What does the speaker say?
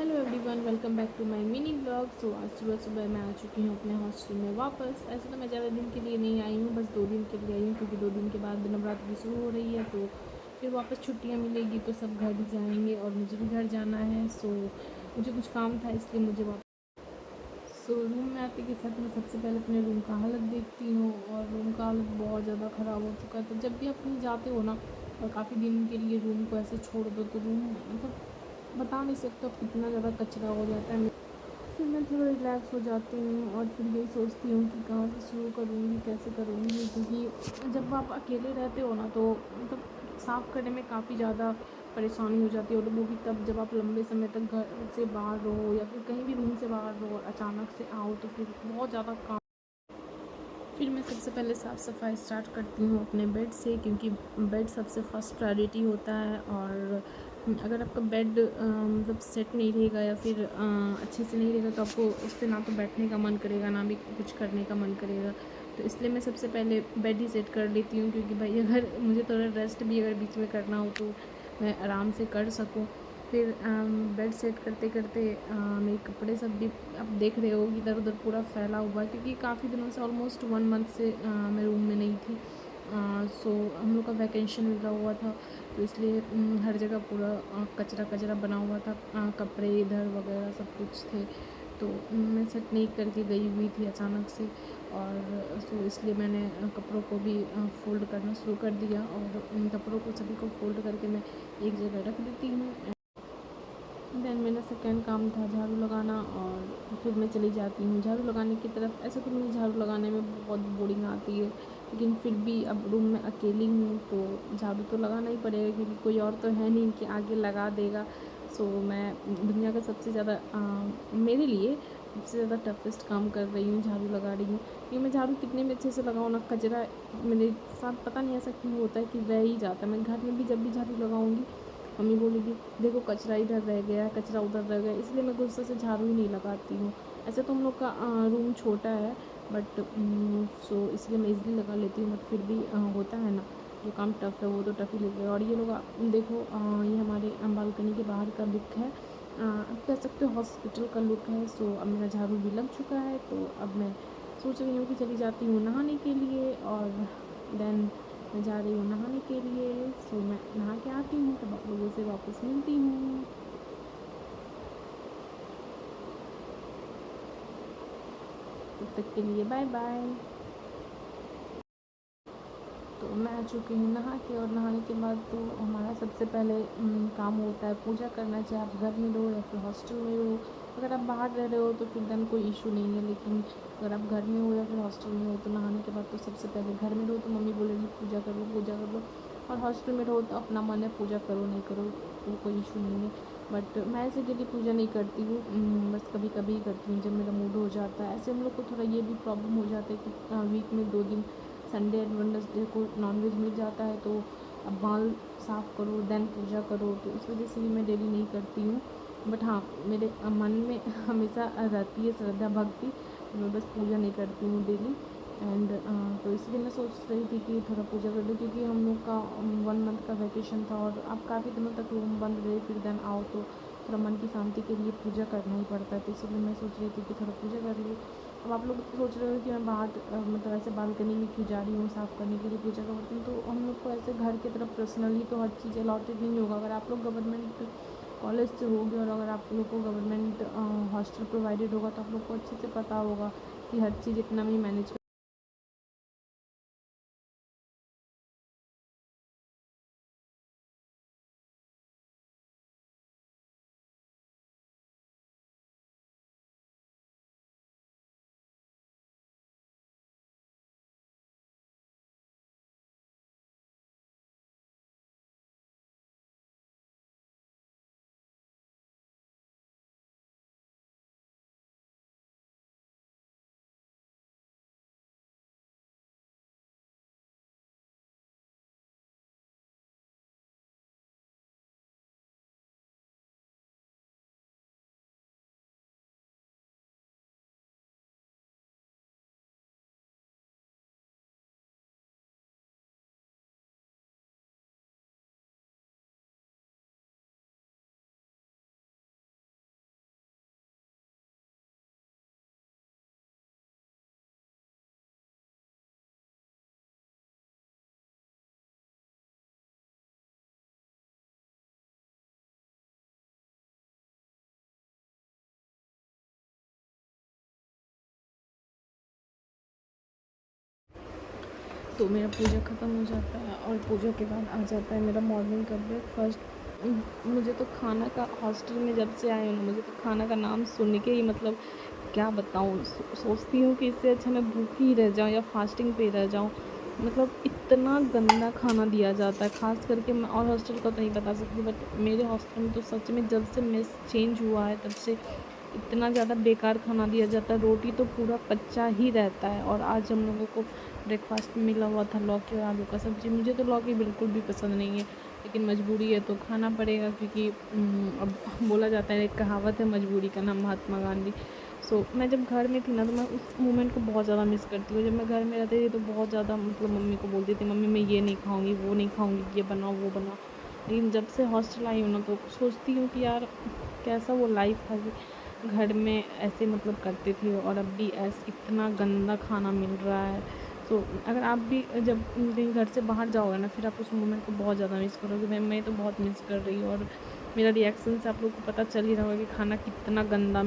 Hello everyone, welcome back to my mini blog. So आज सुबह सुबह मैं आ चुकी हूँ अपने हॉस्टल में वापस। ऐसे तो मैं ज़्यादा दिन के लिए नहीं आई हूँ, बस 2 दिन के लिए आई हूँ क्योंकि 2 दिन के बाद नवरात्रि शुरू हो रही है, तो फिर वापस छुट्टियाँ मिलेगी तो सब घर भी जाएंगे और मुझे भी घर जाना है। सो मुझे कुछ काम था इसलिए मुझे वापस रूम में आते के साथ मैं सबसे पहले अपने रूम का हालत देखती हूँ और रूम का हालत बहुत ज़्यादा ख़राब हो चुका है। तो जब भी आप कहीं जाते हो ना और काफ़ी दिन के लिए रूम को ऐसे छोड़ दो तो रूम मतलब बता नहीं सकते आप कितना ज़्यादा कचरा हो जाता है। फिर मैं थोड़ा रिलैक्स हो जाती हूँ और फिर यही सोचती हूँ कि कहाँ से शुरू करूँगी, कैसे करूँगी, क्योंकि जब आप अकेले रहते हो ना तो मतलब साफ़ करने में काफ़ी ज़्यादा परेशानी हो जाती है। और वो भी तब जब आप लंबे समय तक घर से बाहर रहो या फिर कहीं भी रूम से बाहर रहो और अचानक से आओ तो फिर बहुत ज़्यादा काम। फिर मैं सबसे पहले साफ़ सफाई स्टार्ट करती हूँ अपने बेड से, क्योंकि बेड सबसे फर्स्ट प्रायोरिटी होता है। और अगर आपका बेड मतलब सेट नहीं रहेगा या फिर अच्छे से नहीं रहेगा तो आपको उस पर ना तो बैठने का मन करेगा ना भी कुछ करने का मन करेगा। तो इसलिए मैं सबसे पहले बेड ही सेट कर लेती हूँ, क्योंकि भाई अगर मुझे थोड़ा रेस्ट भी अगर बीच में करना हो तो मैं आराम से कर सकूँ। फिर बेड सेट करते करते मेरे कपड़े सब भी आप देख रहे हो कि इधर उधर पूरा फैला हुआ है, क्योंकि काफ़ी दिनों से ऑलमोस्ट 1 मंथ से मैं रूम में नहीं थी। सो हम लोग का वैकेशन मिला हुआ था तो इसलिए हर जगह पूरा कचरा कचरा बना हुआ था। कपड़े इधर वगैरह सब कुछ थे, तो मैं सेट नहीं करके गई हुई थी अचानक से। और सो इसलिए मैंने कपड़ों को भी फ़ोल्ड करना शुरू कर दिया और उन कपड़ों को सभी को फ़ोल्ड करके मैं एक जगह रख देती हूँ। देन मेरा सेकेंड काम था झाड़ू लगाना और फिर मैं चली जाती हूँ झाड़ू लगाने की तरफ। ऐसे तो मुझे झाड़ू लगाने में बहुत बोरिंग आती है, लेकिन फिर भी अब रूम में अकेली हूँ तो झाड़ू तो लगाना ही पड़ेगा, क्योंकि कोई और तो है नहीं कि आगे लगा देगा। सो मैं दुनिया का सबसे ज़्यादा मेरे लिए सबसे ज़्यादा टफेस्ट काम कर रही हूँ, झाड़ू लगा रही हूँ। क्योंकि मैं झाड़ू कितने भी अच्छे से लगाऊँ ना, कचरा मेरे साथ पता नहीं ऐसा क्यों होता है कि रह ही जाता है। मैं घर में भी जब भी झाड़ू लगाऊँगी मम्मी बोलेगी देखो कचरा इधर रह गया, कचरा उधर रह गया, इसलिए मैं गुस्से से झाड़ू ही नहीं लगाती हूँ। ऐसे तो हम लोग का रूम छोटा है बट सो इसलिए मैं इजली लगा लेती हूँ, बट फिर भी होता है ना, जो काम टफ़ है वो तो टफ़ ही लगेगा। और ये लोग देखो ये हमारे बालकनी के बाहर का लुक है, आप कह सकते हो हॉस्पिटल का लुक है। सो अब मेरा झाड़ू भी लग चुका है, तो अब मैं सोच रही हूँ कि चली जाती हूँ नहाने के लिए। और देन मैं जा रही हूँ नहाने के लिए। सो मैं नहा के आती हूँ तब आप लोगों से वापस मिलती हूँ। तब तक के लिए बाय बाय। तो मैं आ चुकी हूँ नहा के, और नहाने के बाद तो हमारा सबसे पहले काम होता है पूजा करना, चाहे आप घर में रहो या फिर हॉस्टल में रहो। अगर आप बाहर रह रहे हो तो फिर देन कोई इशू नहीं है, लेकिन अगर आप घर में हो या फिर हॉस्टल में हो तो नहाने के बाद तो सबसे पहले घर में रहो तो मम्मी बोलेगी पूजा कर लो पूजा कर लो। और हॉस्टल में रहो तो अपना मन है पूजा करो नहीं करो तो कोई इशू नहीं है। बट मैं ऐसे डेली पूजा नहीं करती हूँ, बस कभी कभी ही करती हूँ जब मेरा मूड हो जाता है। ऐसे हम लोग को थोड़ा ये भी प्रॉब्लम हो जाता है कि वीक में 2 दिन संडे एंड वेडनेसडे को नॉनवेज मिल जाता है, तो अब बाल साफ़ करो देन पूजा करो, तो इस वजह से भी मैं डेली नहीं करती हूँ। बट हाँ, मेरे मन में हमेशा रहती है श्रद्धा भक्ति, मैं बस पूजा नहीं करती हूँ डेली। एंड तो इसलिए मैं सोच रही थी कि थोड़ा पूजा कर लूँ, क्योंकि हम लोग का 1 मंथ का वैकेशन था और अब काफ़ी दिनों तक रूम बंद रहे, फिर देन आओ तो थोड़ा मन की शांति के लिए पूजा करना ही पड़ता है। तो इसलिए मैं सोच रही थी कि थोड़ा पूजा कर लूँ। अब आप लोग सोच रहे हो कि मैं बाहर मतलब ऐसे बालकनी में क्यों जा रही हूँ साफ़ करने के लिए पूजा का बर्तन, तो हम लोग को ऐसे घर की तरफ पर्सनली तो हर चीज़ अलॉटेड नहीं होगा। अगर आप लोग गवर्नमेंट कॉलेज से होगे और अगर आप लोग को गवर्नमेंट हॉस्टल प्रोवाइडेड होगा तो आप लोग को अच्छे से पता होगा कि हर चीज़ इतना में मैनेज तो मेरा पूजा ख़त्म हो जाता है और पूजा के बाद आ जाता है मेरा मॉर्निंग का ब्रेकफास्ट। मुझे तो खाना का हॉस्टल में जब से आई हूँ ना, मुझे तो खाना का नाम सुन के ही मतलब क्या बताऊँ, सोचती हूँ कि इससे अच्छा मैं भूखी ही रह जाऊँ या फास्टिंग पे रह जाऊँ। मतलब इतना गंदा खाना दिया जाता है, ख़ास करके मैं और हॉस्टल का तो नहीं बता सकती, बट मेरे हॉस्टल में तो सच में जब से मेस चेंज हुआ है तब से इतना ज़्यादा बेकार खाना दिया जाता है। रोटी तो पूरा कच्चा ही रहता है। और आज हम लोगों को ब्रेकफास्ट में मिला हुआ था लौकी और आलू का सब्ज़ी। मुझे तो लौकी बिल्कुल भी पसंद नहीं है, लेकिन मजबूरी है तो खाना पड़ेगा, क्योंकि अब बोला जाता है, एक कहावत है, मजबूरी का नाम महात्मा गांधी। मैं जब घर में थी ना, तो मैं उस मोमेंट को बहुत ज़्यादा मिस करती हूँ। जब मैं घर में रहती थी तो बहुत ज़्यादा मतलब मम्मी को बोलती थी, मम्मी मैं ये नहीं खाऊंगी, वो नहीं खाऊंगी, ये बनाओ वो बनाओ। लेकिन जब से हॉस्टल आई हूँ ना, तो सोचती हूँ कि यार कैसा वो लाइफ था कि घर में ऐसे मतलब करते थे, और अब भी ऐसे इतना गंदा खाना मिल रहा है। अगर आप भी जब कहीं घर से बाहर जाओगे ना, फिर आप उस मोमेंट को बहुत ज़्यादा मिस करोगे। मैं तो बहुत मिस कर रही हूँ, और मेरा रिएक्शन से आप लोग को पता चल ही रहा होगा कि खाना कितना गंदा